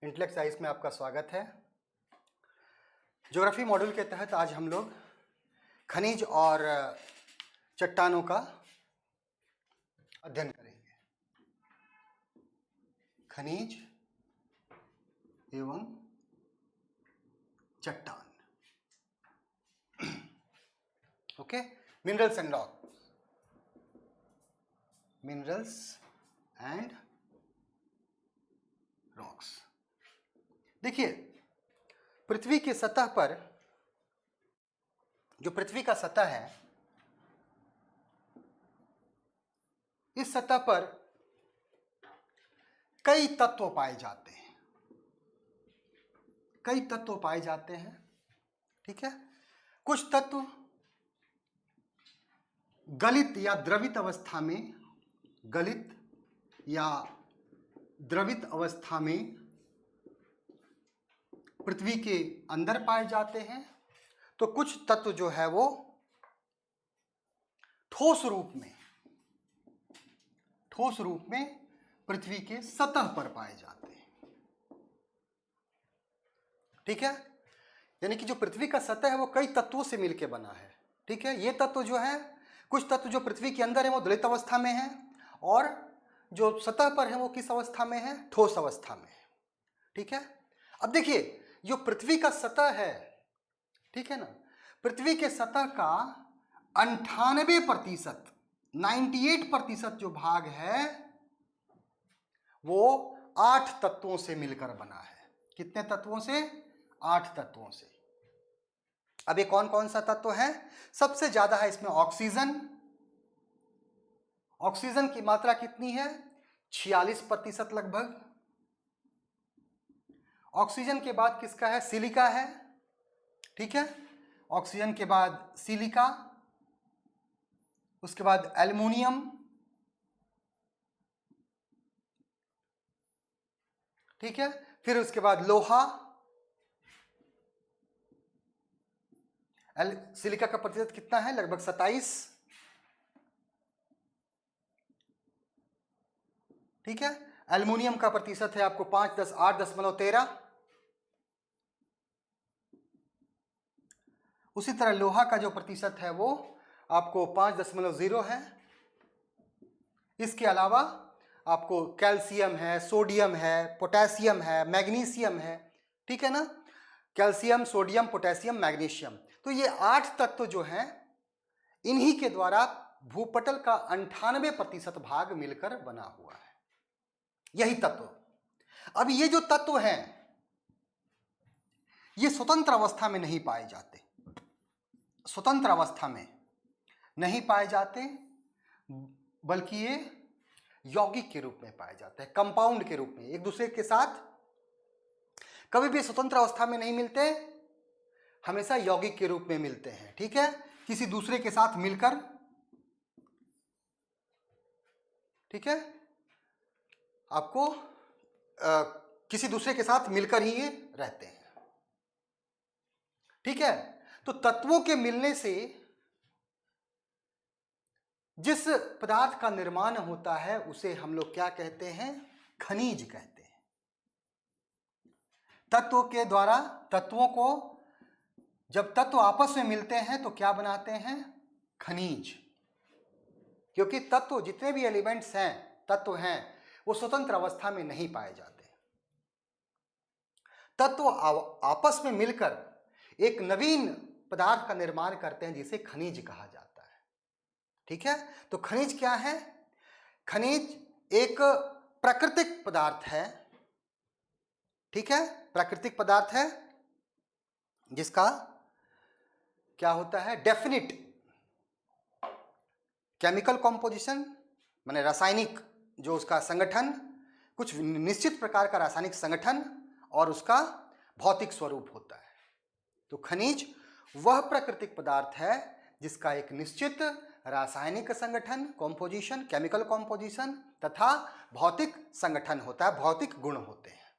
Intellect science में आपका स्वागत है। ज्योग्राफी मॉड्यूल के तहत आज हम लोग खनिज और चट्टानों का अध्ययन करेंगे। खनिज एवं चट्टान, okay. Minerals and rock, minerals and rocks. देखिए, पृथ्वी की सतह पर, जो पृथ्वी का सतह है, इस सतह पर कई तत्व पाए जाते हैं, कई तत्व पाए जाते हैं, ठीक है। कुछ तत्व गलित या द्रवित अवस्था में, गलित या द्रवित अवस्था में पृथ्वी के अंदर पाए जाते हैं, तो कुछ तत्व जो है वो ठोस रूप में पृथ्वी के सतह पर पाए जाते हैं, ठीक है। यानी कि जो पृथ्वी का सतह है वो कई तत्वों से मिलकर बना है, ठीक है। ये तत्व जो है, कुछ तत्व जो पृथ्वी के अंदर है वो द्रवित अवस्था में है, और जो सतह पर है वो किस अवस्था में है? ठोस अवस्था में है, ठीक है। अब देखिए, जो पृथ्वी का सतह है, ठीक है ना, पृथ्वी के सतह का 98%, 98% जो भाग है वो 8 तत्वों से मिलकर बना है। कितने तत्वों से? 8 तत्वों से। अब ये कौन कौन सा तत्व है? सबसे ज्यादा है इसमें ऑक्सीजन। ऑक्सीजन की मात्रा कितनी है? 46% लगभग। ऑक्सीजन के बाद किसका है? सिलिका है, ठीक है। ऑक्सीजन के बाद सिलिका, उसके बाद एल्युमिनियम, ठीक है। फिर उसके बाद लोहा। सिलिका का प्रतिशत कितना है? लगभग 27, ठीक है। एल्युमिनियम का प्रतिशत है आपको 8.13। उसी तरह लोहा का जो प्रतिशत है वो आपको 5.0 है। इसके अलावा आपको कैल्शियम है, सोडियम है, पोटेशियम है, मैग्नीशियम है, ठीक है ना। कैल्शियम, सोडियम, पोटेशियम, मैग्नीशियम, तो ये 8 तत्व जो हैं, इन्हीं के द्वारा भूपटल का 98% भाग मिलकर बना हुआ है, यही तत्व। अब ये जो तत्व हैं ये स्वतंत्र अवस्था में नहीं पाए जाते, स्वतंत्र अवस्था में नहीं पाए जाते, बल्कि ये यौगिक के रूप में पाए जाते हैं, कंपाउंड के रूप में, एक दूसरे के साथ कभी भी स्वतंत्र अवस्था में नहीं मिलते, हमेशा यौगिक के रूप में मिलते हैं, ठीक है। किसी दूसरे के साथ मिलकर, ठीक है, आपको किसी दूसरे के साथ मिलकर ही ये रहते हैं, ठीक है। तो तत्वों के मिलने से जिस पदार्थ का निर्माण होता है उसे हम लोग क्या कहते हैं? खनिज कहते हैं। तत्वों के द्वारा, तत्वों को जब तत्व आपस में मिलते हैं तो क्या बनाते हैं? खनिज। क्योंकि तत्व, जितने भी एलिमेंट्स हैं, तत्व हैं, वो स्वतंत्र अवस्था में नहीं पाए जाते। तत्व आपस में मिलकर एक नवीन पदार्थ का निर्माण करते हैं जिसे खनिज कहा जाता है, ठीक है। तो खनिज क्या है? खनिज एक प्राकृतिक पदार्थ है, ठीक है, प्राकृतिक पदार्थ है जिसका क्या होता है? डेफिनिट केमिकल कॉम्पोजिशन, माने रासायनिक जो उसका संगठन, कुछ निश्चित प्रकार का रासायनिक संगठन और उसका भौतिक स्वरूप होता है। तो खनिज वह प्राकृतिक पदार्थ है जिसका एक निश्चित रासायनिक संगठन, कॉम्पोजिशन, केमिकल कॉम्पोजिशन तथा भौतिक संगठन होता है, भौतिक गुण होते हैं।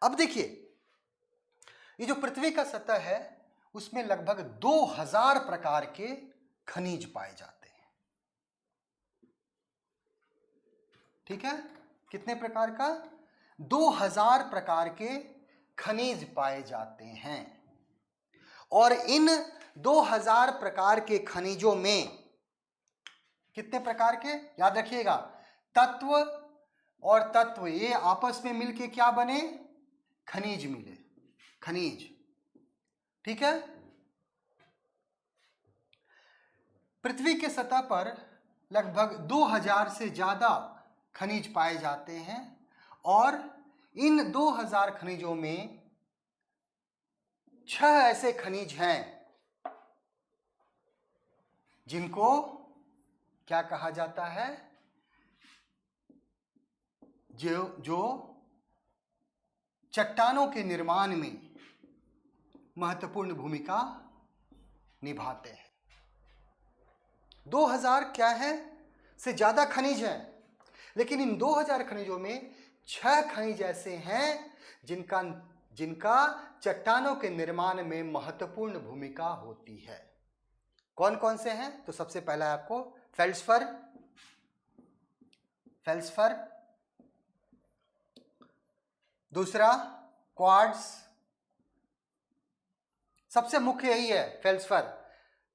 अब देखिए, ये जो पृथ्वी का सतह है उसमें लगभग 2000 प्रकार के खनिज पाए जाते हैं, ठीक है। कितने प्रकार का? 2000 प्रकार के खनिज पाए जाते हैं और इन 2000 प्रकार के खनिजों में कितने प्रकार के, याद रखिएगा, तत्व और तत्व ये आपस में मिलके क्या बने, खनिज मिले, खनिज। ठीक है। पृथ्वी के सतह पर लगभग 2000 से ज्यादा खनिज पाए जाते हैं और इन 2000 खनिजों में 6 ऐसे खनिज हैं जिनको क्या कहा जाता है, जो चट्टानों के निर्माण में महत्वपूर्ण भूमिका निभाते हैं। 2000 क्या है से ज्यादा खनिज हैं, लेकिन इन 2000 खनिजों में 6 खनिज ऐसे हैं जिनका चट्टानों के निर्माण में महत्वपूर्ण भूमिका होती है। कौन कौन से हैं? तो सबसे पहला है आपको फेल्ड्सफर, दूसरा क्वार्ट्ज, सबसे मुख्य यही है फेल्ड्सफर।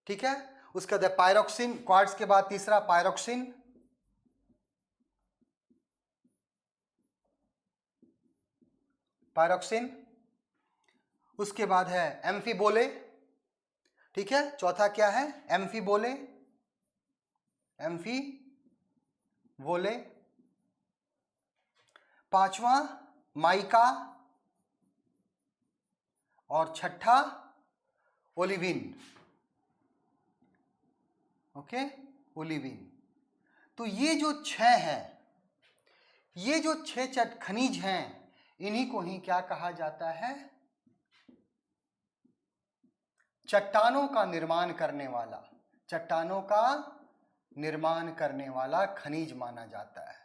ठीक है। उसके बाद पायरोक्सिन, क्वार्ट्ज के बाद तीसरा पायरोक्सिन, उसके बाद है एम्फीबोले। ठीक है। चौथा क्या है? एम्फीबोले, पांचवा माइका और छठा ओलिविन। Okay, olivine. तो ये जो 6 हैं, ये जो 6 खनिज हैं, इन्हीं को ही क्या कहा जाता है? चट्टानों का निर्माण करने वाला खनिज माना जाता है।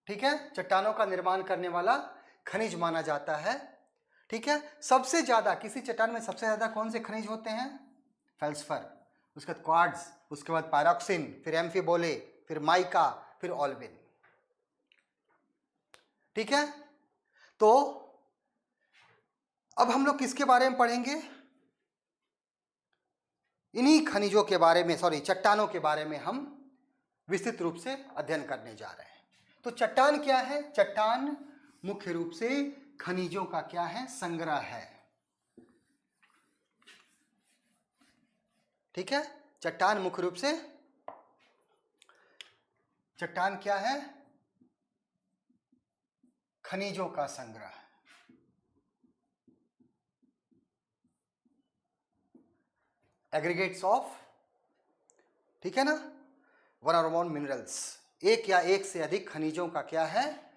ठीक है। चट्टानों का निर्माण करने वाला खनिज माना जाता है। ठीक है। सबसे ज्यादा किसी चट्टान में सबसे ज्यादा कौन से खनिज होते हैं? फेल्ड्सफर, उसके बाद क्वार्ट्ज, उसके बाद पायरोक्सिन, फिर एम्फीबोले, फिर माइका, फिर ओलिविन। ठीक है। तो अब हम लोग किसके बारे में पढ़ेंगे? इन्हीं खनिजों के बारे में, चट्टानों के बारे में हम विस्तृत रूप से अध्ययन करने जा रहे हैं। तो चट्टान क्या है? चट्टान मुख्य रूप से खनिजों का क्या है? संग्रह है। ठीक है। चट्टान मुख्य रूप से, चट्टान क्या है? खनिजों का संग्रह। एग्रीगेट्स ऑफ, ठीक है ना, वन और मोर मिनरल्स, एक या एक से अधिक खनिजों का क्या है?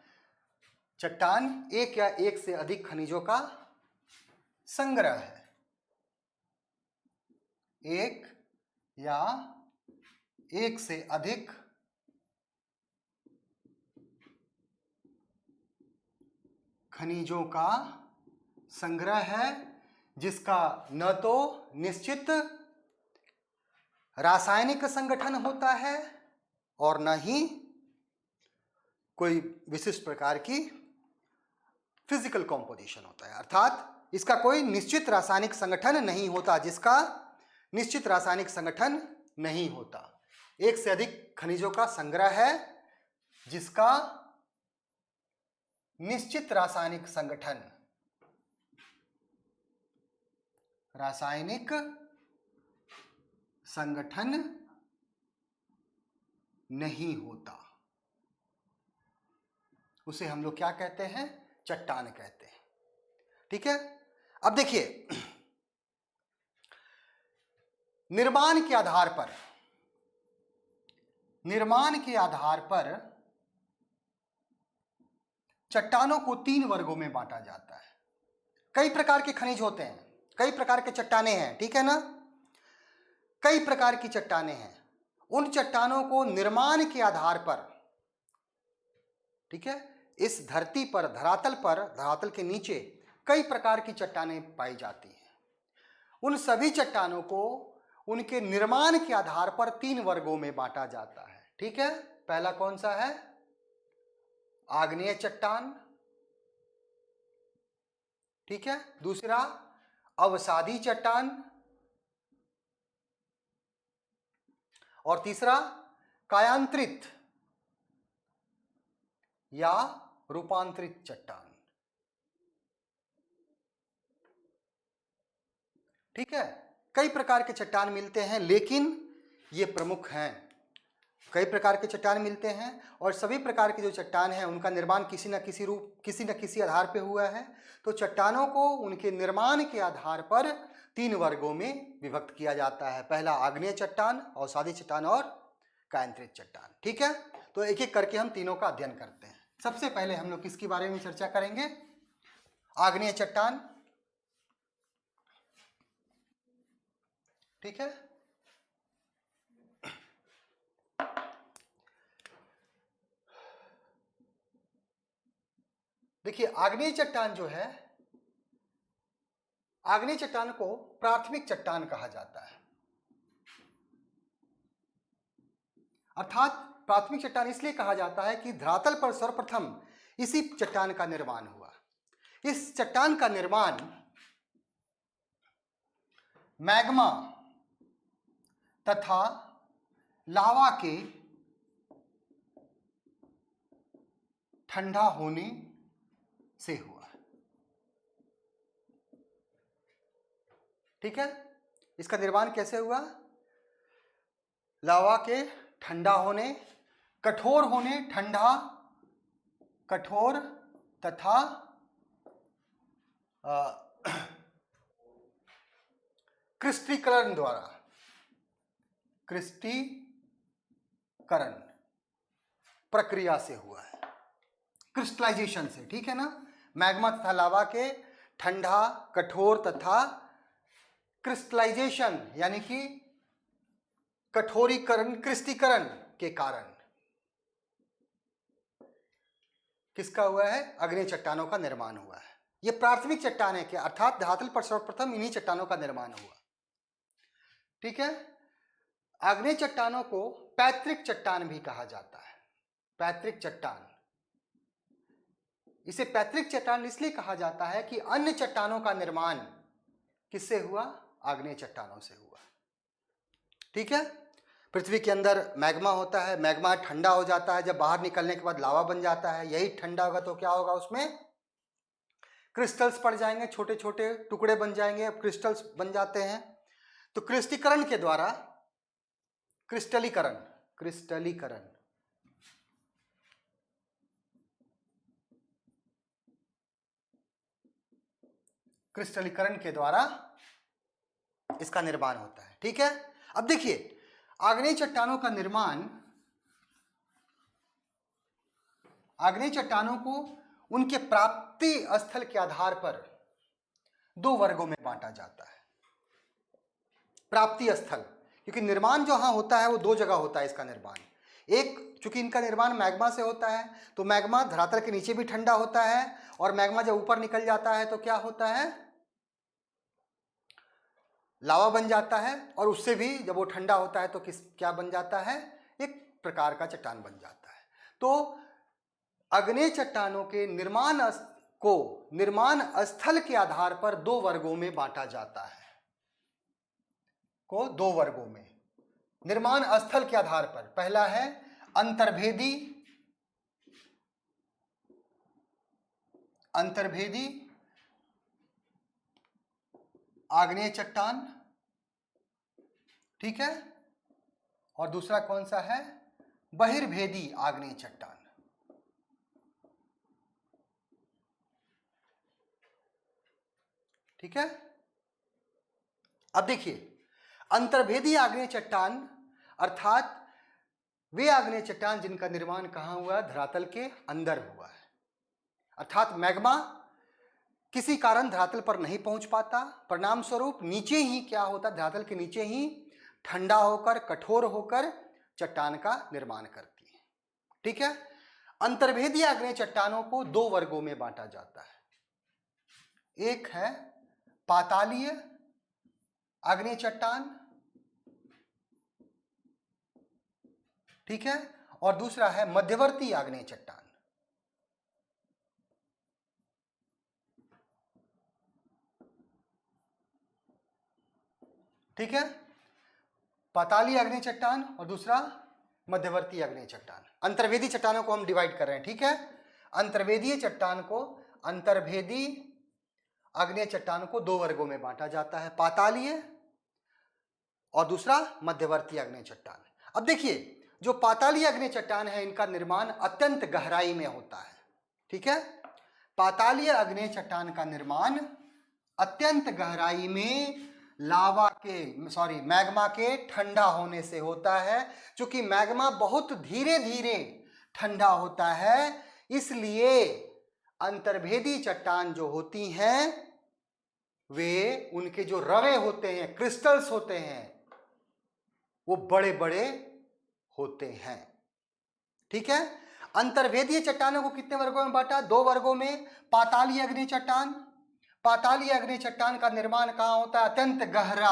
चट्टान एक या एक से अधिक खनिजों का संग्रह है। एक या एक से अधिक खनिजों का संग्रह है, जिसका न तो निश्चित रासायनिक संगठन होता है और न ही कोई विशिष्ट प्रकार की फिजिकल कॉम्पोजिशन होता है। अर्थात इसका कोई निश्चित रासायनिक संगठन नहीं होता, जिसका निश्चित रासायनिक संगठन नहीं होता। एक से अधिक खनिजों का संग्रह है जिसका निश्चित रासायनिक संगठन नहीं होता, उसे हम लोग क्या कहते हैं? चट्टान कहते हैं। ठीक है। अब देखिए, निर्माण के आधार पर चट्टानों को 3 वर्गों में बांटा जाता है। कई प्रकार के खनिज होते हैं, कई प्रकार के चट्टानें हैं। ठीक है ना, कई प्रकार की चट्टानें हैं। उन चट्टानों को निर्माण के आधार पर, ठीक है, इस धरती पर, धरातल के नीचे कई प्रकार की चट्टानें पाई जाती हैं। उन सभी चट्टानों को उनके निर्माण के आधार पर 3 वर्गों में बांटा जाता है। ठीक है, पहला कौन सा है? आग्नेय चट्टान। ठीक है, दूसरा अवसादी चट्टान, और तीसरा कायांतरित या रूपांतरित चट्टान। ठीक है, कई प्रकार के चट्टान मिलते हैं, लेकिन ये प्रमुख हैं। कई प्रकार के चट्टान मिलते हैं और सभी प्रकार के जो चट्टान हैं उनका निर्माण किसी न किसी आधार पे हुआ है। तो चट्टानों को उनके निर्माण के आधार पर 3 वर्गों में विभक्त किया जाता है। पहला आग्नेय चट्टान, अवसादी चट्टान और कायांतरित चट्टान। ठीक है, तो एक एक करके हम तीनों का अध्ययन करते हैं। सबसे पहले हम लोग किसके बारे में चर्चा करेंगे? आग्नेय चट्टान। ठीक है, देखिए आग्नेय चट्टान जो है, आग्नेय चट्टान को प्राथमिक चट्टान कहा जाता है। अर्थात प्राथमिक चट्टान इसलिए कहा जाता है कि धरातल पर सर्वप्रथम इसी चट्टान का निर्माण हुआ। इस चट्टान का निर्माण मैग्मा तथा लावा के ठंडा होने से हुआ। ठीक है, इसका निर्माण कैसे हुआ? लावा के ठंडा होने, कठोर होने, ठंडा, कठोर तथा क्रिस्टलीकरण द्वारा, क्रिस्टलीकरण प्रक्रिया से हुआ है, क्रिस्टलाइजेशन से। ठीक है ना, मैग्मा तथा लावा के ठंडा, कठोर तथा क्रिस्टलाइजेशन यानी कि कठोरीकरण, क्रिस्टीकरण के कारण किसका हुआ है? आग्नेय चट्टानों का निर्माण हुआ है। ये प्राथमिक चट्टान है, क्या अर्थात धरातल पर सर्वप्रथम इन्हीं चट्टानों का निर्माण हुआ। ठीक है, आग्नेय चट्टानों को पैतृक चट्टान भी कहा जाता है। पैतृक चट्टान, इसे पैतृक चट्टान इसलिए कहा जाता है कि अन्य चट्टानों का निर्माण किससे हुआ? आग्नेय चट्टानों से हुआ। ठीक है, पृथ्वी के अंदर मैग्मा होता है, मैग्मा ठंडा हो जाता है, जब बाहर निकलने के बाद लावा बन जाता है। यही ठंडा होगा तो क्या होगा? उसमें क्रिस्टल्स पड़ जाएंगे, छोटे छोटे टुकड़े बन जाएंगे, क्रिस्टल्स बन जाते हैं। तो क्रिस्टीकरण के द्वारा, क्रिस्टलीकरण, क्रिस्टलीकरण क्रिस्टलीकरण के द्वारा इसका निर्माण होता है। ठीक है, अब देखिए आग्नेय चट्टानों का निर्माण, आग्नेय चट्टानों को उनके प्राप्ति स्थल के आधार पर 2 वर्गों में बांटा जाता है। प्राप्ति स्थल, क्योंकि निर्माण जो होता है वो 2 जगह होता है इसका निर्माण। एक, चूंकि इनका निर्माण मैग्मा से होता है तो मैग्मा धरातल के नीचे भी ठंडा होता है, और मैग्मा जब ऊपर निकल जाता है तो क्या होता है? लावा बन जाता है, और उससे भी जब वो ठंडा होता है तो क्या बन जाता है? एक प्रकार का चट्टान बन जाता है। तो आग्नेय चट्टानों के निर्माण स्थल के आधार पर 2 वर्गों में बांटा जाता है। को 2 वर्गों में निर्माण स्थल के आधार पर। पहला है अंतर्भेदी, अंतर्भेदी आग्नेय चट्टान। ठीक है, और दूसरा कौन सा है? बहिर्भेदी आग्नेय चट्टान। ठीक है, अब देखिए अंतर्भेदी आग्नेय चट्टान अर्थात वे आग्नेय चट्टान जिनका निर्माण कहां हुआ? धरातल के अंदर हुआ है। अर्थात मैग्मा किसी कारण धरातल पर नहीं पहुंच पाता, परिणाम स्वरूप नीचे ही क्या होता? धरातल के नीचे ही ठंडा होकर, कठोर होकर चट्टान का निर्माण करती है। ठीक है, अंतर्भेदी आग्नेय चट्टानों को 2 वर्गों में बांटा जाता है। एक है पातालीय आग्नेय चट्टान ठीक है, और दूसरा है मध्यवर्ती आग्नेय चट्टान। ठीक है, पातालीय आग्नेय चट्टान और दूसरा मध्यवर्ती आग्नेय चट्टान। अंतर्वेदी चट्टानों को हम डिवाइड कर रहे हैं। ठीक है, अंतर्वेदीय चट्टान को, अंतर्भेदी आग्नेय चट्टान को दो वर्गों में बांटा जाता है, पातालीय और दूसरा मध्यवर्ती आग्नेय चट्टान। अब देखिए, जो पातालीय आग्नेय चट्टान है इनका निर्माण अत्यंत गहराई में होता है। ठीक है, पातालीय आग्नेय चट्टान का निर्माण अत्यंत गहराई में मैग्मा के ठंडा होने से होता है। क्योंकि मैग्मा बहुत धीरे धीरे ठंडा होता है, इसलिए अंतर्भेदी चट्टान जो होती हैं वे, उनके जो रवे होते हैं, क्रिस्टल्स होते हैं, वो बड़े बड़े होते हैं। ठीक है, अंतर्भेदीय चट्टानों को कितने वर्गों में बांटा? दो वर्गों में। पातालीय अग्नि चट्टान, पातालीय अग्नि चट्टान का निर्माण कहां होता है? अत्यंत गहरा,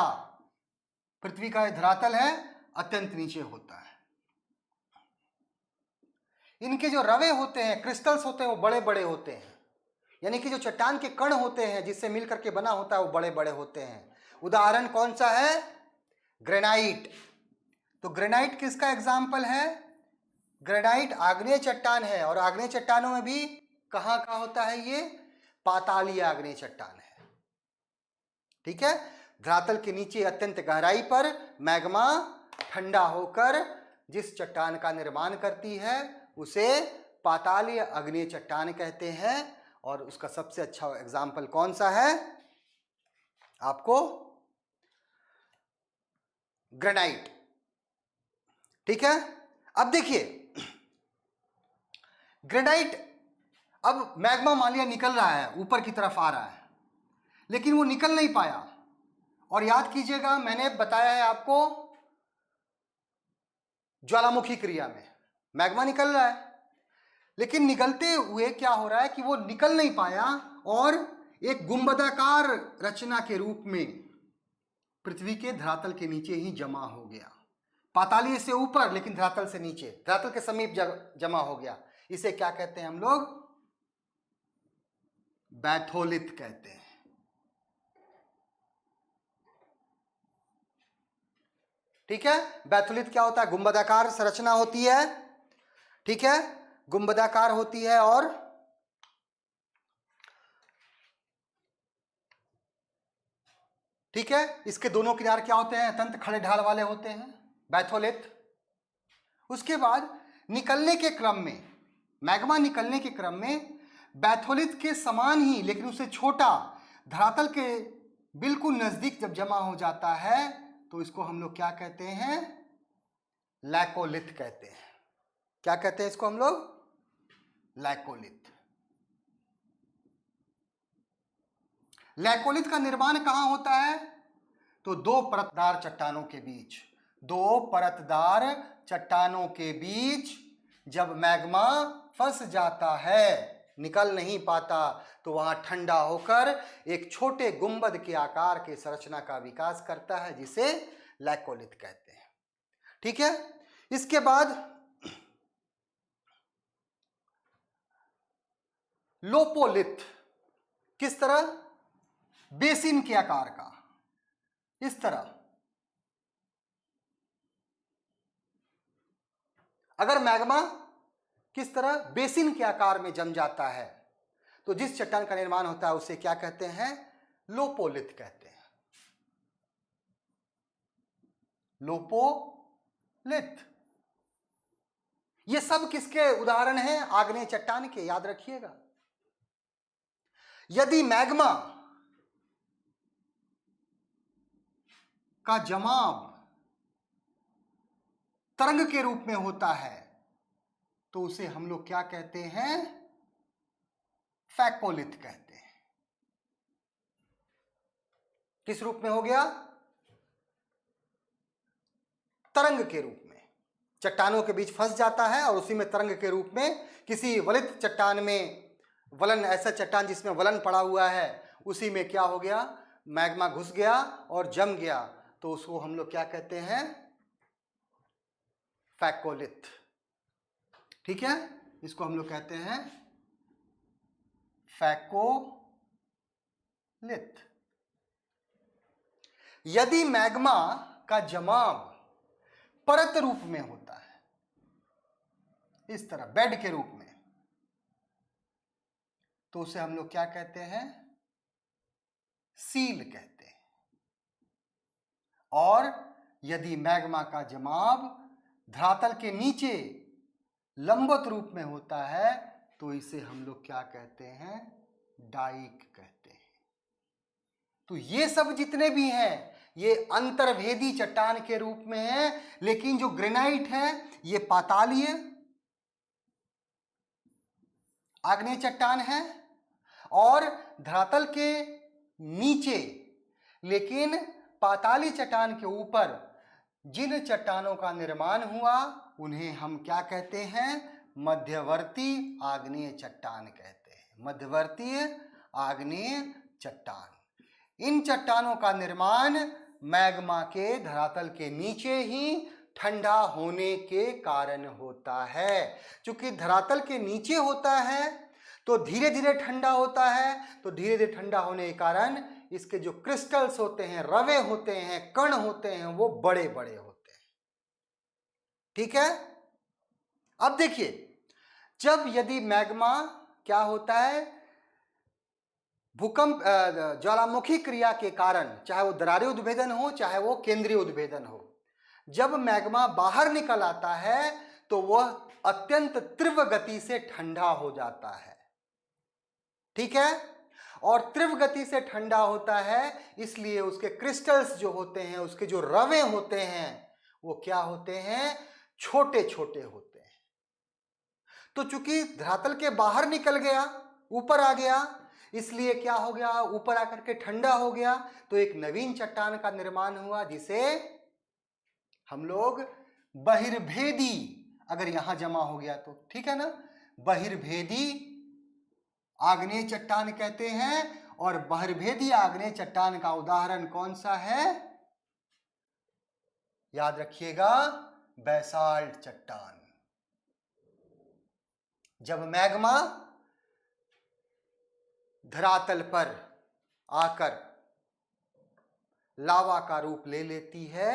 पृथ्वी का धरातल है अत्यंत नीचे होता है। इनके जो रवे होते हैं, क्रिस्टल्स होते हैं, वो बड़े बड़े होते हैं। यानी कि जो चट्टान के कण होते हैं जिससे मिलकर के बना होता है वो बड़े बड़े होते हैं। उदाहरण कौन सा है? ग्रेनाइट। तो ग्रेनाइट किसका एग्जाम्पल है? ग्रेनाइट आग्नेय चट्टान है, और आग्नेय चट्टानों में भी कहां का होता है? ये पातालीय आग्नेय चट्टान है। ठीक है, धरातल के नीचे अत्यंत गहराई पर मैग्मा ठंडा होकर जिस चट्टान का निर्माण करती है उसे पातालीय आग्नेय चट्टान कहते हैं। और उसका सबसे अच्छा एग्जाम्पल कौन सा है? आपको ग्रेनाइट। ठीक है, अब देखिए ग्रेनाइट, अब मैग्मा मान लिया निकल रहा है, ऊपर की तरफ आ रहा है, लेकिन वो निकल नहीं पाया। और याद कीजिएगा, मैंने बताया है आपको, ज्वालामुखी क्रिया में मैग्मा निकल रहा है, लेकिन निकलते हुए क्या हो रहा है कि वो निकल नहीं पाया और एक गुंबदाकार रचना के रूप में पृथ्वी के धरातल के नीचे ही जमा हो गया। पातालीय से ऊपर लेकिन धरातल से नीचे, धरातल के समीप जमा हो गया। इसे क्या कहते हैं हम लोग? बैथोलिथ कहते हैं। ठीक है, बैथोलिथ क्या होता है? गुंबदाकार संरचना होती है। ठीक है, गुंबदाकार होती है और ठीक है, इसके दोनों किनार क्या होते हैं? अत्यंत खड़े ढाल वाले होते हैं, बैथोलिथ। उसके बाद निकलने के क्रम में, मैग्मा निकलने के क्रम में बैथोलिथ के समान ही लेकिन उससे छोटा धरातल के बिल्कुल नजदीक जब जमा हो जाता है तो इसको हम लोग क्या कहते हैं? लैकोलिथ कहते हैं। क्या कहते हैं इसको हम लोग? लैकोलिथ। लैकोलिथ का निर्माण कहां होता है? तो दो परतदार चट्टानों के बीच, दो परतदार चट्टानों के बीच जब मैग्मा फंस जाता है, निकल नहीं पाता, तो वहां ठंडा होकर एक छोटे गुंबद के आकार के संरचना का विकास करता है जिसे लैकोलिथ कहते हैं। ठीक है, इसके बाद लोपोलिथ। किस तरह? बेसिन के आकार का, इस तरह। अगर मैग्मा किस तरह? बेसिन के आकार में जम जाता है तो जिस चट्टान का निर्माण होता है उसे क्या कहते हैं? लोपोलिथ कहते हैं। लोपोलिथ। ये सब किसके उदाहरण हैं? आग्नेय चट्टान के, याद रखिएगा। यदि मैग्मा का जमाव तरंग के रूप में होता है तो उसे हम लोग क्या कहते हैं? फैकोलिथ कहते हैं। किस रूप में हो गया? तरंग के रूप में, चट्टानों के बीच फंस जाता है और उसी में तरंग के रूप में किसी वलित चट्टान में, वलन, ऐसा चट्टान जिसमें वलन पड़ा हुआ है, उसी में क्या हो गया? मैग्मा घुस गया और जम गया, तो उसको हम लोग क्या कहते हैं? फैकोलिथ। ठीक है, इसको हम लोग कहते हैं फैकोलिथ। यदि मैग्मा का जमाव परत रूप में होता है, इस तरह बेड के रूप में, तो उसे हम लोग क्या कहते हैं? सील कहते हैं। और यदि मैग्मा का जमाव धरातल के नीचे लंबवत रूप में होता है तो इसे हम लोग क्या कहते हैं? डाइक कहते हैं। तो ये सब जितने भी हैं ये अंतर्भेदी चट्टान के रूप में है, लेकिन जो ग्रेनाइट है ये पातालीय आग्नेय चट्टान है और धरातल के नीचे, लेकिन पाताली चट्टान के ऊपर जिन चट्टानों का निर्माण हुआ उन्हें हम क्या कहते हैं? मध्यवर्ती आग्नेय चट्टान कहते हैं। मध्यवर्ती आग्नेय चट्टान। इन चट्टानों का निर्माण मैग्मा के धरातल के नीचे ही ठंडा होने के कारण होता है। क्योंकि धरातल के नीचे होता है तो धीरे धीरे ठंडा होता है, तो धीरे धीरे ठंडा होने के कारण इसके जो क्रिस्टल्स होते हैं, रवे होते हैं, कण होते हैं, वो बड़े बड़े होते हैं। ठीक है, अब देखिए, जब यदि मैग्मा क्या होता है? भूकंप ज्वालामुखी क्रिया के कारण, चाहे वो दरारी उद्भेदन हो चाहे वो केंद्रीय उद्भेदन हो, जब मैग्मा बाहर निकल आता है तो वह अत्यंत तीव्र गति से ठंडा हो जाता है। ठीक है, और तीव्र गति से ठंडा होता है, इसलिए उसके क्रिस्टल्स जो होते हैं, उसके जो रवे होते हैं, वो क्या होते हैं? छोटे छोटे होते हैं। तो चूंकि धरातल के बाहर निकल गया, ऊपर आ गया, इसलिए क्या हो गया? ऊपर आकर के ठंडा हो गया, तो एक नवीन चट्टान का निर्माण हुआ जिसे हम लोग बहिर्भेदी, अगर यहां जमा हो गया तो ठीक है ना, बहिर्भेदी आग्नेय चट्टान कहते हैं। और बहिर्भेदी आग्नेय चट्टान का उदाहरण कौन सा है? याद रखिएगा, बैसाल्ट चट्टान। जब मैग्मा धरातल पर आकर लावा का रूप ले लेती है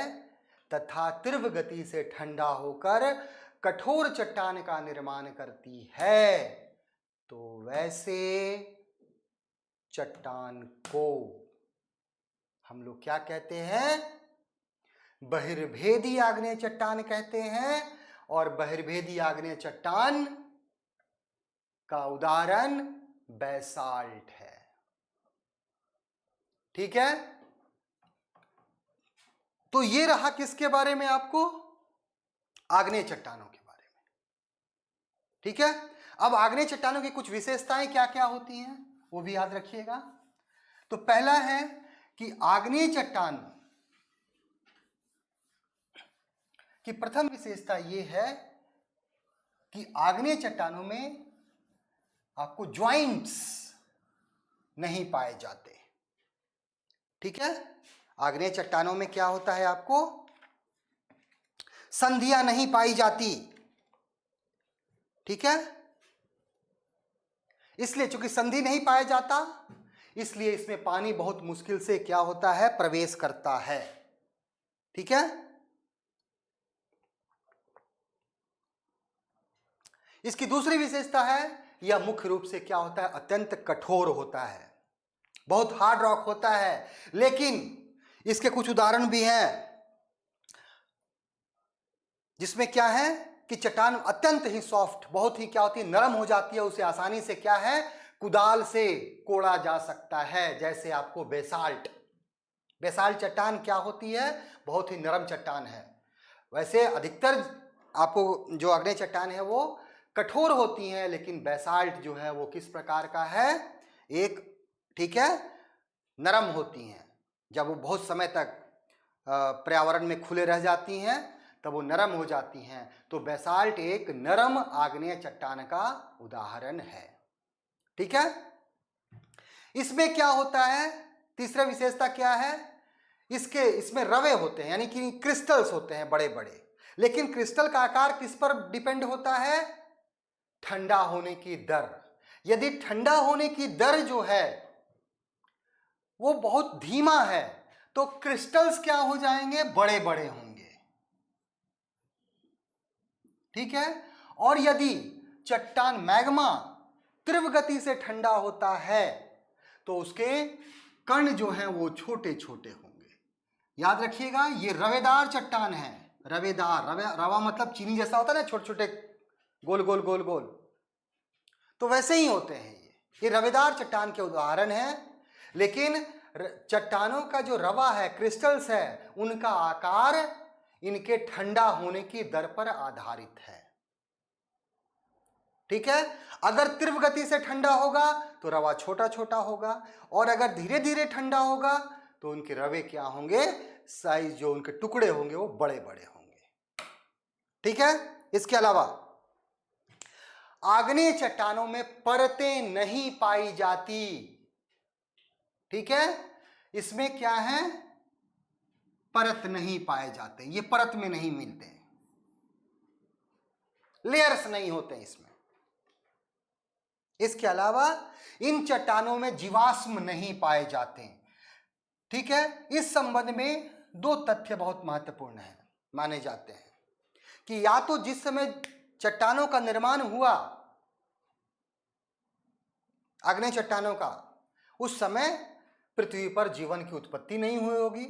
तथा तीव्र गति से ठंडा होकर कठोर चट्टान का निर्माण करती है, तो वैसे चट्टान को हम लोग क्या कहते हैं? बहिर्भेदी आग्नेय चट्टान कहते हैं। और बहिर्भेदी आग्नेय चट्टान का उदाहरण बैसाल्ट है। ठीक है, तो ये रहा किसके बारे में? आपको आग्नेय चट्टानों के बारे में। ठीक है, अब आग्नेय चट्टानों की कुछ विशेषताएं क्या क्या होती हैं वो भी याद रखिएगा। तो पहला है कि आग्नेय चट्टान की प्रथम विशेषता यह है कि आग्नेय चट्टानों में आपको ज्वाइंट्स नहीं पाए जाते। ठीक है, आग्नेय चट्टानों में क्या होता है? आपको संधियां नहीं पाई जाती। ठीक है, इसलिए चूंकि संधि नहीं पाया जाता, इसलिए इसमें पानी बहुत मुश्किल से क्या होता है? प्रवेश करता है। ठीक है, इसकी दूसरी विशेषता है, यह मुख्य रूप से क्या होता है? अत्यंत कठोर होता है, बहुत हार्ड रॉक होता है। लेकिन इसके कुछ उदाहरण भी हैं जिसमें क्या है कि चट्टान अत्यंत ही सॉफ्ट, बहुत ही क्या होती है? नरम हो जाती है, उसे आसानी से क्या है? कुदाल से कोड़ा जा सकता है। जैसे आपको बेसाल्ट चट्टान क्या होती है? बहुत ही नरम चट्टान है। वैसे अधिकतर आपको जो आग्नेय चट्टान है वो कठोर होती हैं, लेकिन बेसाल्ट जो है वो किस प्रकार का है? एक ठीक है, नरम होती हैं। जब वो बहुत समय तक पर्यावरण में खुले रह जाती हैं तब वो नरम हो जाती हैं। तो बेसाल्ट एक नरम आग्नेय चट्टान का उदाहरण है। ठीक है, इसमें क्या होता है? तीसरा विशेषता क्या है? इसमें रवे होते हैं, यानी कि क्रिस्टल्स होते हैं बड़े बड़े। लेकिन क्रिस्टल का आकार किस पर डिपेंड होता है? ठंडा होने की दर। यदि ठंडा होने की दर जो है वो बहुत धीमा है तो क्रिस्टल्स क्या हो जाएंगे? बड़े बड़े होंगे। ठीक है। और यदि चट्टान मैग्मा तीव्र गति से ठंडा होता है तो उसके कण जो हैं वो छोटे छोटे होंगे। याद रखिएगा, ये रवेदार चट्टान है। रवेदार, रवा मतलब चीनी जैसा होता है ना, छोटे छोटे गोल गोल गोल गोल, तो वैसे ही होते हैं ये रवेदार चट्टान के उदाहरण हैं। लेकिन चट्टानों का जो रवा है, क्रिस्टल्स है, उनका आकार इनके ठंडा होने की दर पर आधारित है। ठीक है। अगर तीव्र गति से ठंडा होगा तो रवा छोटा छोटा होगा, और अगर धीरे धीरे ठंडा होगा तो उनके रवे क्या होंगे? साइज जो उनके टुकड़े होंगे वो बड़े बड़े होंगे। ठीक है। इसके अलावा आग्नेय चट्टानों में परतें नहीं पाई जाती। ठीक है। इसमें क्या है? परत नहीं पाए जाते, ये परत में नहीं मिलते, लेयर्स नहीं होते इसमें। इसके अलावा इन चट्टानों में जीवाश्म नहीं पाए जाते। ठीक है। इस संबंध में दो तथ्य बहुत महत्वपूर्ण है माने जाते हैं कि या तो जिस समय चट्टानों का निर्माण हुआ, आग्नेय चट्टानों का, उस समय पृथ्वी पर जीवन की उत्पत्ति नहीं हुई होगी,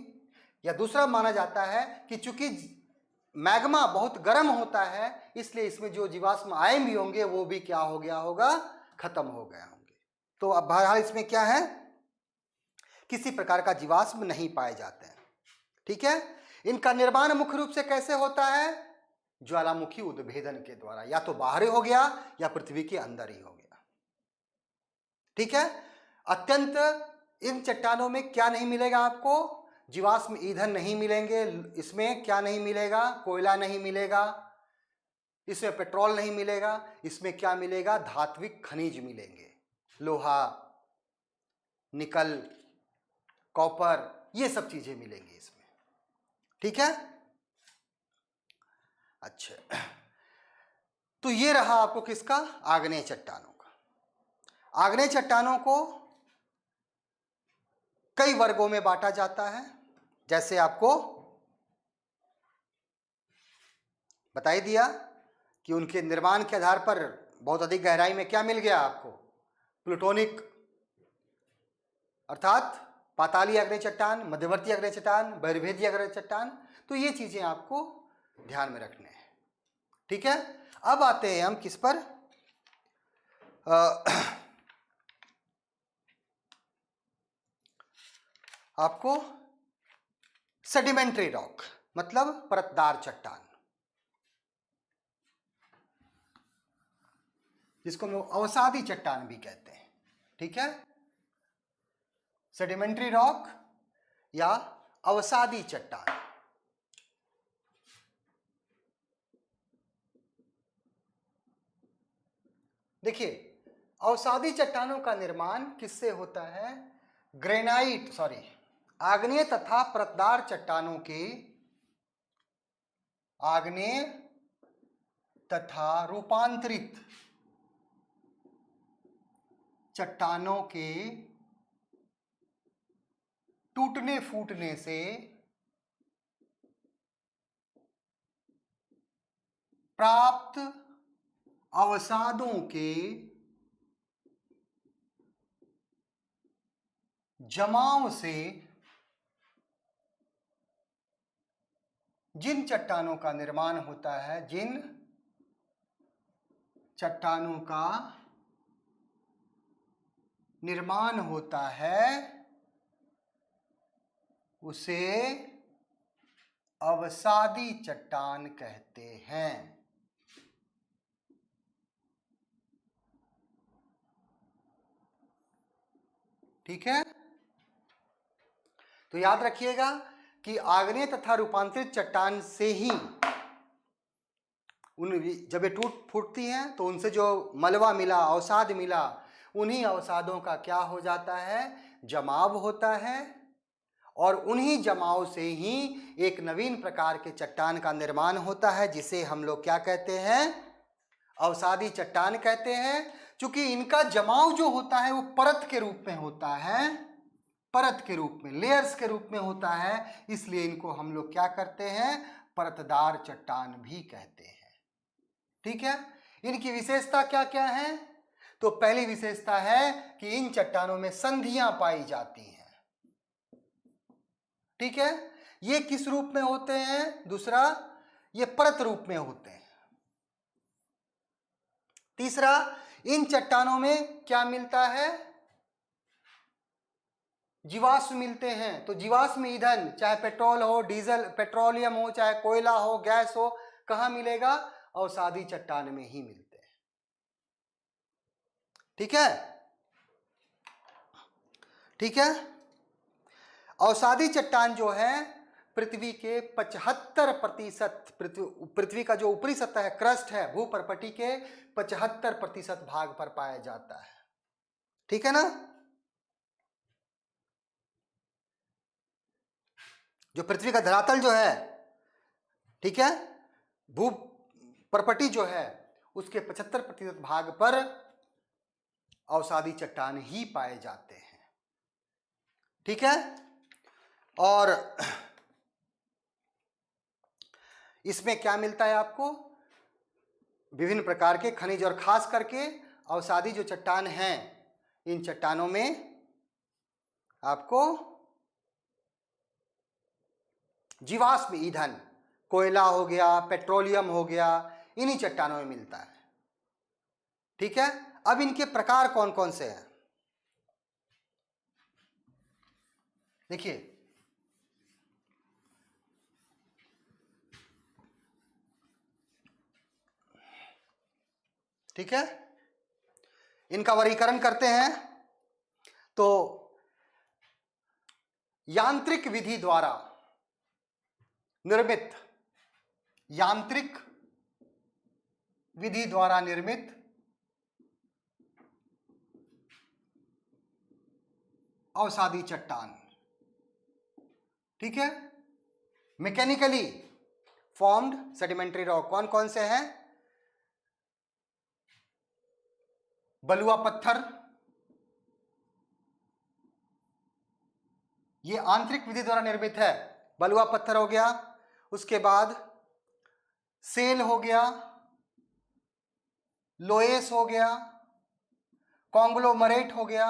या दूसरा माना जाता है कि चूंकि मैग्मा बहुत गर्म होता है इसलिए इसमें जो जीवाश्म आयन भी होंगे वो भी क्या हो गया होगा? खत्म हो गए होंगे। तो अब बहरहाल इसमें क्या है? किसी प्रकार का जीवाश्म नहीं पाए जाते हैं। ठीक है। इनका निर्माण मुख्य रूप से कैसे होता है? ज्वालामुखी उद्भेदन के द्वारा, या तो बाहर हो गया या पृथ्वी के अंदर ही हो गया। ठीक है। अत्यंत इन चट्टानों में क्या नहीं मिलेगा आपको? जीवाश्म ईंधन नहीं मिलेंगे। इसमें क्या नहीं मिलेगा? कोयला नहीं मिलेगा, इसमें पेट्रोल नहीं मिलेगा। इसमें क्या मिलेगा? धात्विक खनिज मिलेंगे, लोहा, निकल, कॉपर, ये सब चीजें मिलेंगी इसमें। ठीक है। अच्छा, तो ये रहा आपको किसका? आग्नेय चट्टानों का। आग्नेय चट्टानों को कई वर्गों में बांटा जाता है, जैसे आपको बताई दिया कि उनके निर्माण के आधार पर बहुत अधिक गहराई में क्या मिल गया आपको? प्लूटोनिक अर्थात पाताली आग्नेय चट्टान, मध्यवर्ती आग्नेय चट्टान, बहिर्भेदीय आग्नेय चट्टान। तो ये चीजें आपको ध्यान में रखने हैं। ठीक है। अब आते हैं हम किस पर? आपको सेडिमेंट्री रॉक मतलब परतदार चट्टान, जिसको हम लोग अवसादी चट्टान भी कहते हैं। ठीक है। सेडिमेंट्री रॉक या अवसादी चट्टान। देखिए, अवसादी चट्टानों का निर्माण किससे होता है? ग्रेनाइट आग्नेय तथा परतदार चट्टानों के, आग्नेय तथा रूपांतरित चट्टानों के टूटने फूटने से प्राप्त अवसादों के जमाव से जिन चट्टानों का निर्माण होता है, जिन चट्टानों का निर्माण होता है उसे अवसादी चट्टान कहते हैं। ठीक है। तो याद रखिएगा कि आग्नेय तथा रूपांतरित चट्टान से ही जब ये टूट फूटती हैं तो उनसे जो मलबा मिला, अवसाद मिला, उन्हीं अवसादों का क्या हो जाता है? जमाव होता है, और उन्हीं जमाव से ही एक नवीन प्रकार के चट्टान का निर्माण होता है, जिसे हम लोग क्या कहते हैं, अवसादी चट्टान कहते हैं। क्योंकि इनका जमाव जो होता है वो परत के रूप में होता है, परत के रूप में, लेयर्स के रूप में होता है, इसलिए इनको हम लोग क्या करते हैं, परतदार चट्टान भी कहते हैं। ठीक है, इनकी विशेषता क्या क्या है? तो पहली विशेषता है कि इन चट्टानों में संधियां पाई जाती हैं। ठीक है, ये किस रूप में होते हैं? दूसरा, ये परत रूप में होते हैं। तीसरा, इन चट्टानों में क्या मिलता है? जीवाश्म मिलते हैं। तो जीवाश्म ईंधन, चाहे पेट्रोल हो, डीजल, पेट्रोलियम हो, चाहे कोयला हो, गैस हो, कहां मिलेगा? अवसादी चट्टान में ही मिलते हैं। ठीक है, ठीक है। अवसादी चट्टान जो है पृथ्वी के 75%, पृथ्वी का जो ऊपरी सतह है, क्रस्ट है, भूपर्पटी के 75% भाग पर पाया जाता है। ठीक है ना? जो पृथ्वी का धरातल जो है, ठीक है, भूपर्पटी जो है, उसके 75% भाग पर अवसादी चट्टान ही पाए जाते हैं। ठीक है, और इसमें क्या मिलता है आपको? विभिन्न प्रकार के खनिज, और खास करके अवसादी जो चट्टान हैं, इन चट्टानों में आपको जीवाश्म ईंधन, कोयला हो गया, पेट्रोलियम हो गया, इन्हीं चट्टानों में मिलता है। ठीक है, अब इनके प्रकार कौन कौन से हैं? देखिए, ठीक है, इनका वर्गीकरण करते हैं। तो यांत्रिक विधि द्वारा निर्मित, यांत्रिक विधि द्वारा निर्मित अवसादी चट्टान। ठीक है, मैकेनिकली फॉर्म्ड सेडिमेंट्री रॉक कौन कौन से हैं? बलुआ पत्थर, ये आंतरिक विधि द्वारा निर्मित है, बलुआ पत्थर हो गया। उसके बाद सेल हो गया, लोएस हो गया, कॉन्ग्लोमरेट हो गया।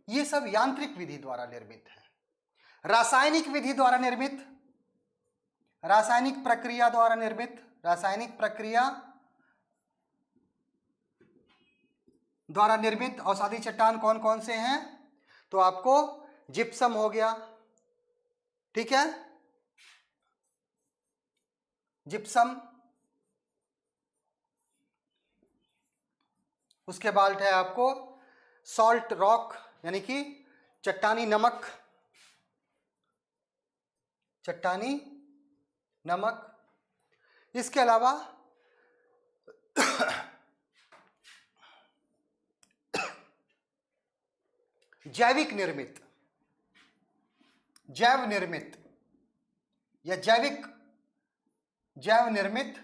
ये सब यांत्रिक विधि द्वारा निर्मित है। रासायनिक विधि द्वारा निर्मित, रासायनिक प्रक्रिया द्वारा निर्मित, रासायनिक प्रक्रिया द्वारा निर्मित अवसादी चट्टान कौन कौन से हैं? तो आपको जिप्सम हो गया, ठीक है, जिप्सम। उसके बाद है आपको सॉल्ट रॉक, यानी कि चट्टानी नमक, चट्टानी नमक। इसके अलावा जैविक निर्मित, जैव निर्मित या जैव निर्मित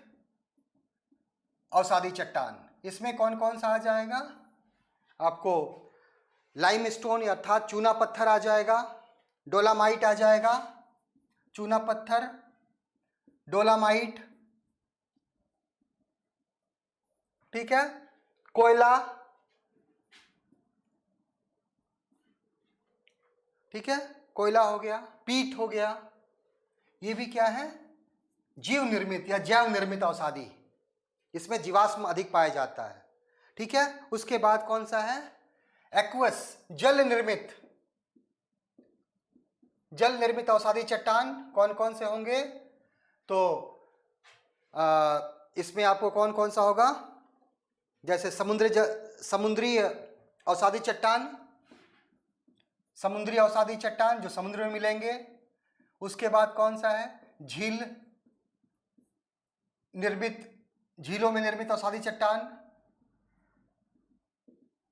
अवसादी चट्टान, इसमें कौन कौन सा आ जाएगा? आपको लाइमस्टोन अर्थात चूना पत्थर आ जाएगा, डोलामाइट आ जाएगा, चूना पत्थर, डोलामाइट, ठीक है, कोयला, ठीक है, कोयला हो गया, पीट हो गया। ये भी क्या है? जीव निर्मित या जैव निर्मित अवसादी, इसमें जीवाश्म अधिक पाया जाता है। ठीक है, उसके बाद कौन सा है? एक्वस, जल निर्मित, जल निर्मित अवसादी चट्टान कौन कौन से होंगे? तो इसमें आपको कौन कौन सा होगा? जैसे समुद्री अवसादी चट्टान, समुद्री अवसादी चट्टान जो समुद्र में मिलेंगे। उसके बाद कौन सा है? झील निर्मित, झीलों में निर्मित अवसादी चट्टान।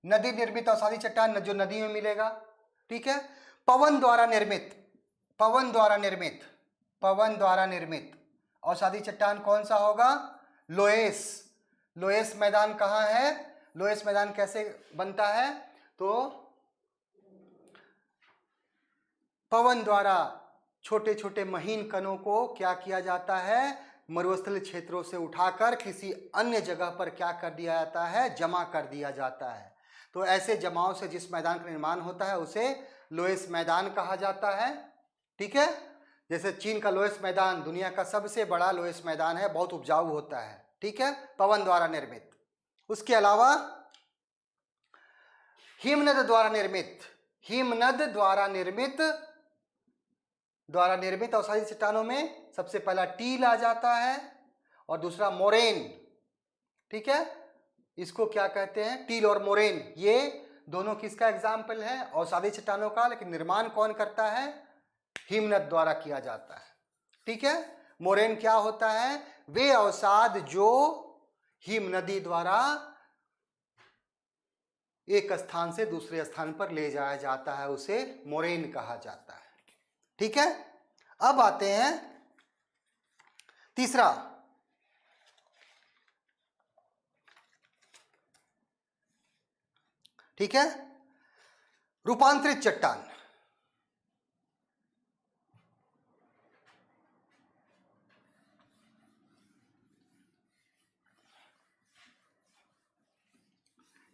नदी निर्मित अवसादी चट्टान जो नदी में मिलेगा, ठीक है। पवन द्वारा निर्मित, पवन द्वारा निर्मित, पवन द्वारा निर्मित अवसादी चट्टान कौन सा होगा? लोएस। लोएस मैदान कहाँ है? लोएस मैदान कैसे बनता है? तो पवन द्वारा छोटे छोटे महीन कणों को क्या किया जाता है? मरुस्थलीय क्षेत्रों से उठाकर किसी अन्य जगह पर क्या कर दिया जाता है? जमा कर दिया जाता है। तो ऐसे जमाव से जिस मैदान का निर्माण होता है उसे लोएस मैदान कहा जाता है, ठीक है। जैसे चीन का लोएस मैदान दुनिया का सबसे बड़ा लोएस मैदान है, बहुत उपजाऊ होता है, ठीक है, पवन द्वारा निर्मित। उसके अलावा हिमनद द्वारा निर्मित, हिमनद द्वारा निर्मित अवसादी चट्टानों में सबसे पहला टील आ जाता है और दूसरा मोरेन, ठीक है। इसको क्या कहते हैं? टील और मोरेन, ये दोनों किसका एग्जाम्पल है? अवसादी चट्टानों का। लेकिन निर्माण कौन करता है? हिमनद द्वारा किया जाता है, ठीक है। मोरेन क्या होता है? वे अवसाद जो हिमनदी द्वारा एक स्थान से दूसरे स्थान पर ले जाया जाता है उसे मोरेन कहा जाता है, ठीक है। अब आते हैं तीसरा, ठीक है, रूपांतरित चट्टान।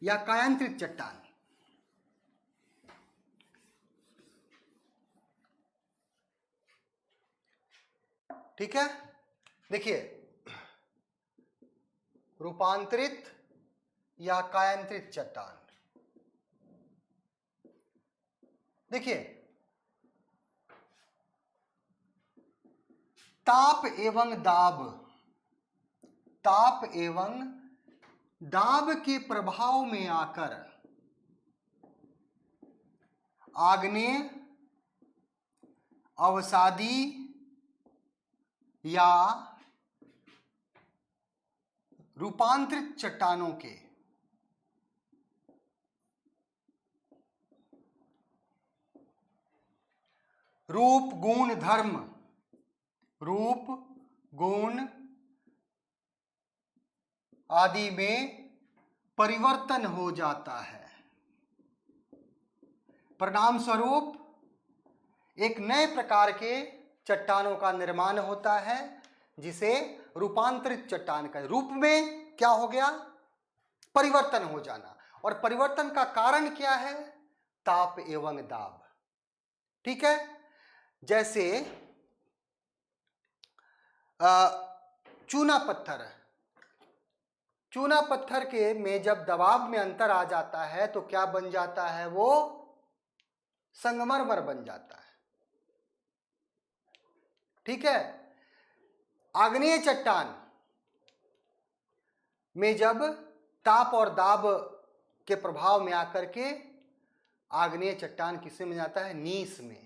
या कायांतरित चट्टान, ठीक है। देखिए, रूपांतरित या कायांतरित चट्टान, देखिए ताप एवं दाब, ताप एवं दाब के प्रभाव में आकर आग्नेय, अवसादी या रूपांतरित चट्टानों के रूप, गुण, धर्म, रूप, गुण आदि में परिवर्तन हो जाता है। परिणाम स्वरूप एक नए प्रकार के चट्टानों का निर्माण होता है जिसे रूपांतरित चट्टान का, रूप में क्या हो गया? परिवर्तन हो जाना। और परिवर्तन का कारण क्या है? ताप एवं दाब, ठीक है। जैसे चूना पत्थर, चूना पत्थर के में जब दबाव में अंतर आ जाता है तो क्या बन जाता है? वो संगमरमर बन जाता है, ठीक है। आग्नेय चट्टान में जब ताप और दाब के प्रभाव में आकर के आग्नेय चट्टान किसमें बन जाता है? नीस में।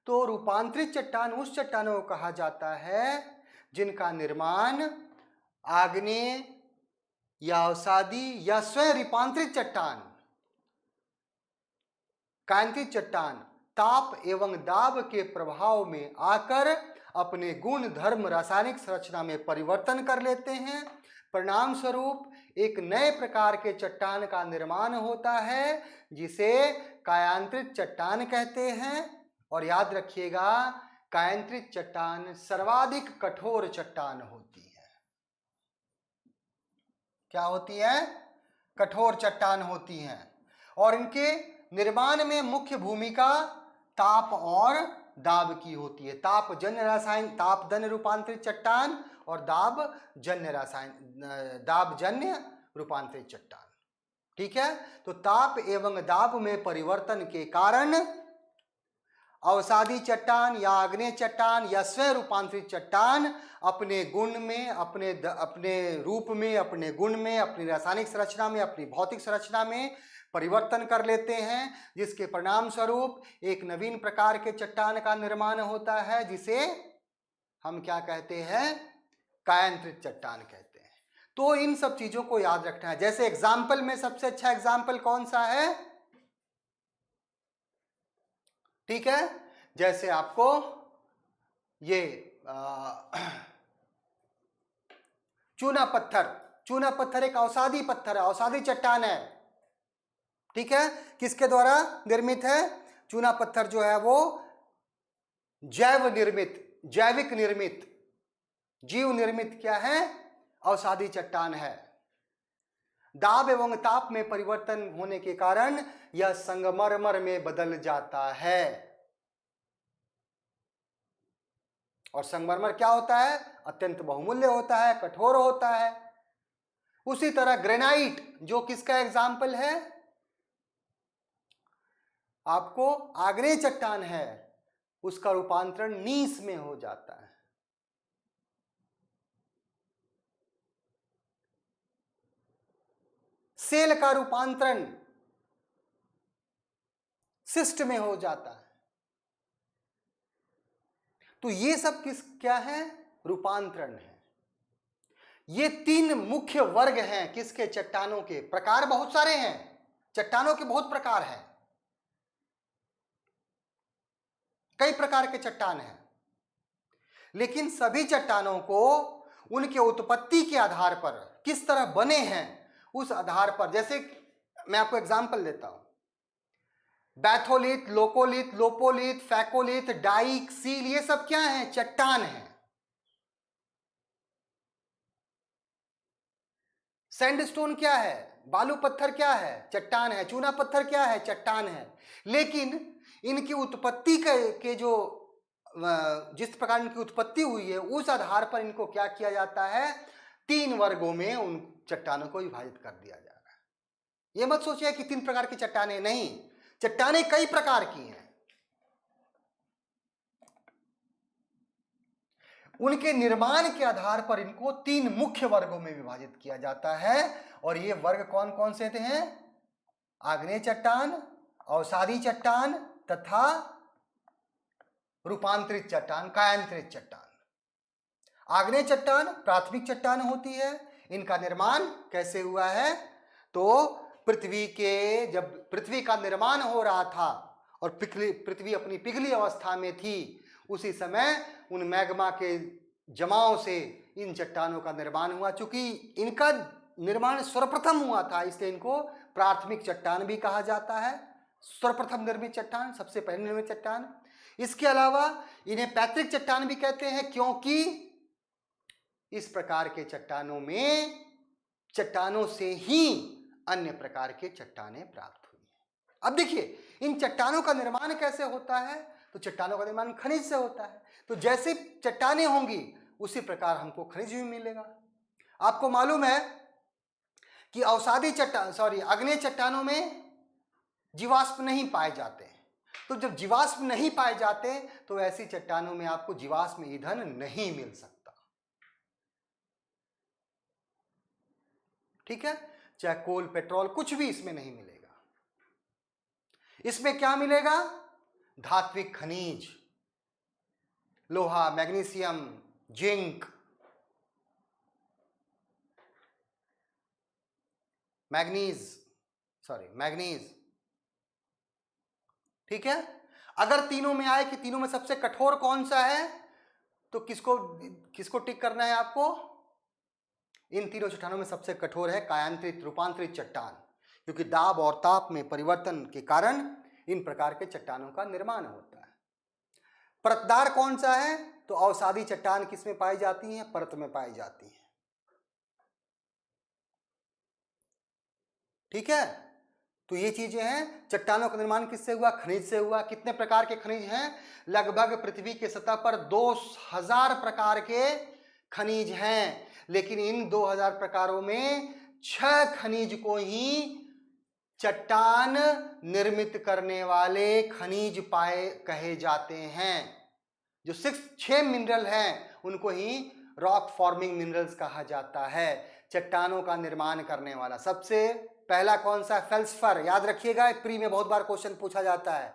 तो रूपांतरित चट्टान उस चट्टानों को कहा जाता है जिनका निर्माण आग्नेय या अवसादी या स्वयं रूपांतरित चट्टान, कायांतरित चट्टान ताप एवं दाब के प्रभाव में आकर अपने गुण, धर्म, रासायनिक संरचना में परिवर्तन कर लेते हैं। परिणाम स्वरूप एक नए प्रकार के चट्टान का निर्माण होता है जिसे कायांतरित चट्टान कहते हैं। और याद रखिएगा, कायांतरित चट्टान सर्वाधिक कठोर चट्टान होती है। क्या होती है? कठोर चट्टान होती हैं। और इनके निर्माण में मुख्य भूमिका ताप और दाब की होती है। ताप जन्य रसायन, ताप जन्य रूपांतरित चट्टान और दाब जन्य रसायन, दाब जन्य रूपांतरित चट्टान, ठीक है। तो ताप एवं दाब में परिवर्तन के कारण अवसादी चट्टान या आग्नेय चट्टान या स्वयं रूपांतरित चट्टान अपने गुण में, अपने रूप में, अपने गुण में, अपनी रासायनिक संरचना में, अपनी भौतिक संरचना में परिवर्तन कर लेते हैं, जिसके परिणाम स्वरूप एक नवीन प्रकार के चट्टान का निर्माण होता है जिसे हम क्या कहते हैं? कायांतरित चट्टान कहते हैं। तो इन सब चीजों को याद रखना है। जैसे एग्जाम्पल में सबसे अच्छा एग्जाम्पल कौन सा है? ठीक है, जैसे आपको ये चूना पत्थर, चूना पत्थर एक औषधि पत्थर है, औषधि चट्टान है। ठीक है, किसके द्वारा निर्मित है? चूना पत्थर जो है वो जैव निर्मित, जैविक निर्मित, जीव निर्मित क्या है? औषधि चट्टान है। दाब एवं ताप में परिवर्तन होने के कारण यह संगमरमर में बदल जाता है। और संगमरमर क्या होता है? अत्यंत बहुमूल्य होता है, कठोर होता है। उसी तरह ग्रेनाइट जो किसका एग्जाम्पल है? आपको आग्नेय चट्टान है, उसका रूपांतरण नीस में हो जाता है। सेल का रूपांतरण सिस्ट में हो जाता है। तो ये सब क्या है? रूपांतरण है। ये तीन मुख्य वर्ग हैं किसके? चट्टानों के। प्रकार बहुत सारे हैं, चट्टानों के बहुत प्रकार हैं, कई प्रकार के चट्टान हैं, लेकिन सभी चट्टानों को उनके उत्पत्ति के आधार पर, किस तरह बने हैं उस आधार पर, जैसे मैं आपको एग्जांपल देता हूं, batholith, laccolith, lopolith, phacolith, dike, sill, ये सब क्या है? चट्टान है। सैंडस्टोन क्या है? बालू पत्थर क्या है? चट्टान है। चूना पत्थर क्या है? चट्टान है। लेकिन इनकी उत्पत्ति के जो जिस प्रकार इनकी उत्पत्ति हुई है उस आधार पर इनको क्या किया जाता है? तीन वर्गों में उन चट्टानों को विभाजित कर दिया जा रहा है। ये मत सोचिए कि तीन प्रकार की चट्टानें, नहीं, चट्टानें कई प्रकार की हैं। उनके निर्माण के आधार पर इनको तीन मुख्य वर्गों में विभाजित किया जाता है। और ये वर्ग कौन कौन से हैं? आग्नेय चट्टान, अवसादी चट्टान तथा रूपांतरित चट्टान, कायांतरित चट्टान। आग्नेय चट्टान प्राथमिक चट्टान होती है। इनका निर्माण कैसे हुआ है? तो जब पृथ्वी का निर्माण हो रहा था और पृथ्वी अपनी पिघली अवस्था में थी, उसी समय उन मैग्मा के जमाव से इन चट्टानों का निर्माण हुआ। चूंकि इनका निर्माण सर्वप्रथम हुआ था, इसलिए इनको प्राथमिक चट्टान भी कहा जाता है। सर्वप्रथम निर्मित चट्टान, सबसे पहले निर्मित चट्टान। इसके अलावा इन्हें पैतृक चट्टान भी कहते हैं, क्योंकि इस प्रकार के चट्टानों से ही अन्य प्रकार के चट्टानें प्राप्त हुई। अब देखिए इन चट्टानों का निर्माण कैसे होता है? तो चट्टानों का निर्माण खनिज से होता है। तो जैसे चट्टानें होंगी उसी प्रकार हमको खनिज भी मिलेगा। आपको मालूम है कि आग्नेय चट्टानों में जीवाश्म नहीं पाए जाते। तो जब जीवाश्म नहीं पाए जाते तो ऐसी चट्टानों में आपको जीवाश्म ईंधन नहीं मिल सकता। ठीक है, चाहे कोल, पेट्रोल, कुछ भी इसमें नहीं मिलेगा। इसमें क्या मिलेगा? धात्विक खनिज, लोहा, मैग्नीशियम, जिंक, मैग्नीज। ठीक है, अगर तीनों में आए कि तीनों में सबसे कठोर कौन सा है, तो किसको टिक करना है आपको? इन तीनों चट्टानों में सबसे कठोर है कायांतरित, रूपांतरित चट्टान, क्योंकि दाब और ताप में परिवर्तन के कारण इन प्रकार के चट्टानों का निर्माण होता है। परतदार कौन सा है? तो अवसादी चट्टान किसमें पाई जाती है? परत में पाई जाती है। ठीक है, तो ये चीजें हैं। चट्टानों का निर्माण किससे हुआ? खनिज से हुआ। कितने प्रकार के खनिज हैं? लगभग पृथ्वी के सतह पर 2000 प्रकार के खनिज हैं, लेकिन इन 2000 प्रकारों में 6 खनिज को ही चट्टान निर्मित करने वाले खनिज कहे जाते हैं। जो 6 मिनरल हैं उनको ही रॉक फॉर्मिंग मिनरल्स कहा जाता है। चट्टानों का निर्माण करने वाला सबसे पहला कौन सा? फेल्सफर। याद रखिएगा, प्री में बहुत बार क्वेश्चन पूछा जाता है।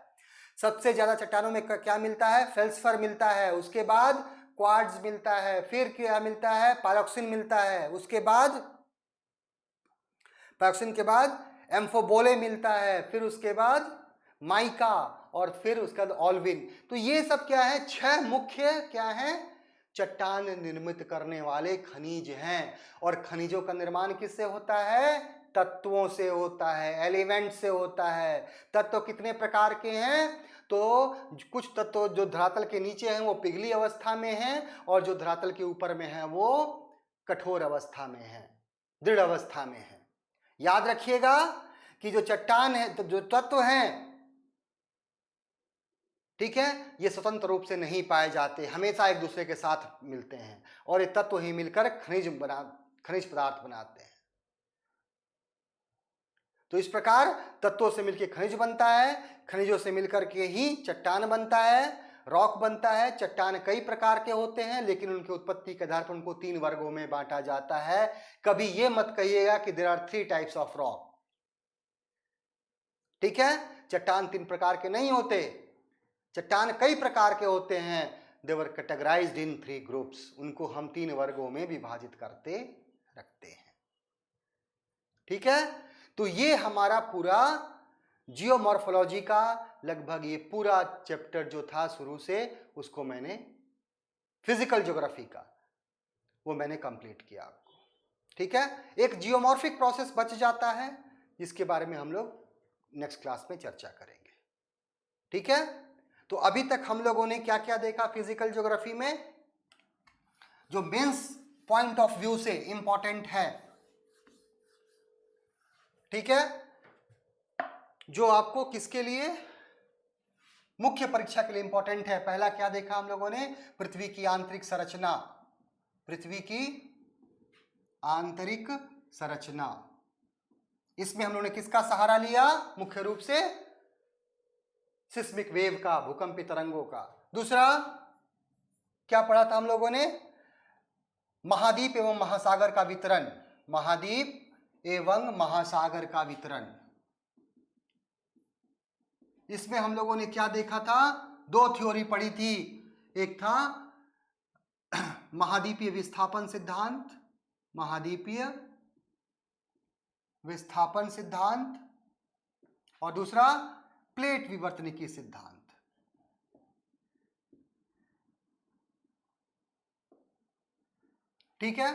सबसे ज्यादा चट्टानों में क्या मिलता है? फेल्सफर मिलता है। उसके बाद क्वार्ट्ज मिलता है, फिर क्या मिलता है, पैरोक्सिन मिलता है, उसके बाद पैरोक्सिन के बाद एम्फोबोले मिलता है, फिर उसके बाद माइका, और फिर उसके बाद ऑल्विन। तो ये सब क्या है, 6 मुख्य क्या है, चट्टान निर्मित करने वाले खनिज हैं। और खनिजों का निर्माण किससे होता है, तत्वों से होता है, एलिमेंट से होता है। तत्व कितने प्रकार के हैं, तो कुछ तत्व जो धरातल के नीचे हैं वो पिघली अवस्था में हैं, और जो धरातल के ऊपर में है वो कठोर अवस्था में है, दृढ़ अवस्था में है। याद रखिएगा कि जो चट्टान है, तो जो तत्व हैं, ठीक है, ये स्वतंत्र रूप से नहीं पाए जाते, हमेशा एक दूसरे के साथ मिलते हैं, और ये तत्व ही मिलकर खनिज पदार्थ बनाते हैं। तो इस प्रकार तत्वों से मिलकर खनिज बनता है, खनिजों से मिलकर के ही चट्टान बनता है, रॉक बनता है। चट्टान कई प्रकार के होते हैं, लेकिन उनकी उत्पत्ति के आधार पर उनको 3 वर्गों में बांटा जाता है। कभी ये मत कहिएगा कि there are 3 types of rock, ठीक है, चट्टान 3 प्रकार के नहीं होते, चट्टान कई प्रकार के होते हैं। दे वर कैटेगराइज्ड इन 3 ग्रुप्स, उनको हम 3 वर्गों में विभाजित करते रखते हैं, ठीक है। तो ये हमारा पूरा जियोमॉर्फोलॉजी का लगभग ये पूरा चैप्टर जो था शुरू से, उसको मैंने फिजिकल ज्योग्राफी का वो मैंने कंप्लीट किया आपको, ठीक है। एक जियोमॉर्फिक प्रोसेस बच जाता है, जिसके बारे में हम लोग नेक्स्ट क्लास में चर्चा करेंगे, ठीक है। तो अभी तक हम लोगों ने क्या क्या देखा फिजिकल ज्योग्राफी में, जो मेंस पॉइंट ऑफ व्यू से इंपॉर्टेंट है, ठीक है, जो आपको किसके लिए मुख्य परीक्षा के लिए इंपॉर्टेंट है। पहला क्या देखा हम लोगों ने, पृथ्वी की आंतरिक संरचना, पृथ्वी की आंतरिक संरचना, इसमें हम लोगों ने किसका सहारा लिया, मुख्य रूप से सिस्मिक वेव का, भूकंपी तरंगों का। दूसरा क्या पढ़ा था हम लोगों ने, महाद्वीप एवं महासागर का वितरण, महाद्वीप एवं महासागर का वितरण। इसमें हम लोगों ने क्या देखा था, 2 थ्योरी पढ़ी थी, एक था महाद्वीपीय विस्थापन सिद्धांत, महाद्वीपीय विस्थापन सिद्धांत, और दूसरा प्लेट विवर्तनिकी सिद्धांत, ठीक है।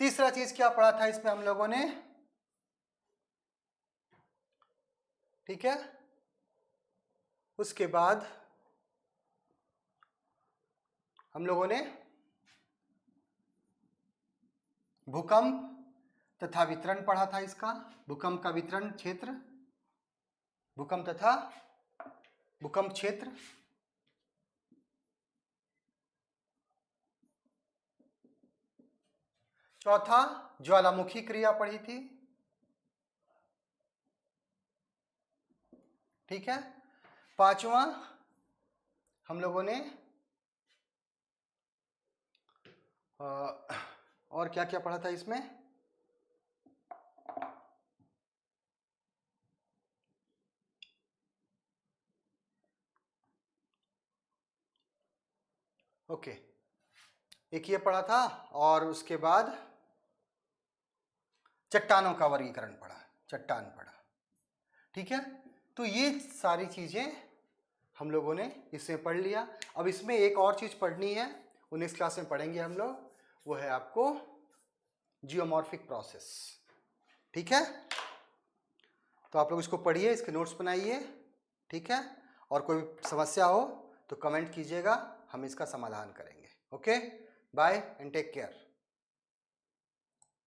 तीसरा चीज क्या पढ़ा था इसमें हम लोगों ने, ठीक है। उसके बाद हम लोगों ने भूकंप तथा वितरण पढ़ा था इसका, भूकंप का वितरण क्षेत्र, भूकंप तथा भूकंप क्षेत्र। चौथा ज्वालामुखी क्रिया पढ़ी थी, ठीक है। पांचवा हम लोगों ने और क्या क्या पढ़ा था इसमें, ओके, एक ये पढ़ा था, और उसके बाद चट्टानों का वर्गीकरण पढ़ा, चट्टान पढ़ा, ठीक है। तो ये सारी चीजें हम लोगों ने इसमें पढ़ लिया। अब इसमें एक और चीज पढ़नी है, वो नेक्स्ट क्लास में पढ़ेंगे हम लोग, वो है आपको जियोमॉर्फिक प्रोसेस, ठीक है। तो आप लोग इसको पढ़िए, इसके नोट्स बनाइए, ठीक है। और कोई समस्या हो तो कमेंट कीजिएगा, हम इसका समाधान करेंगे। Okay, bye and take care.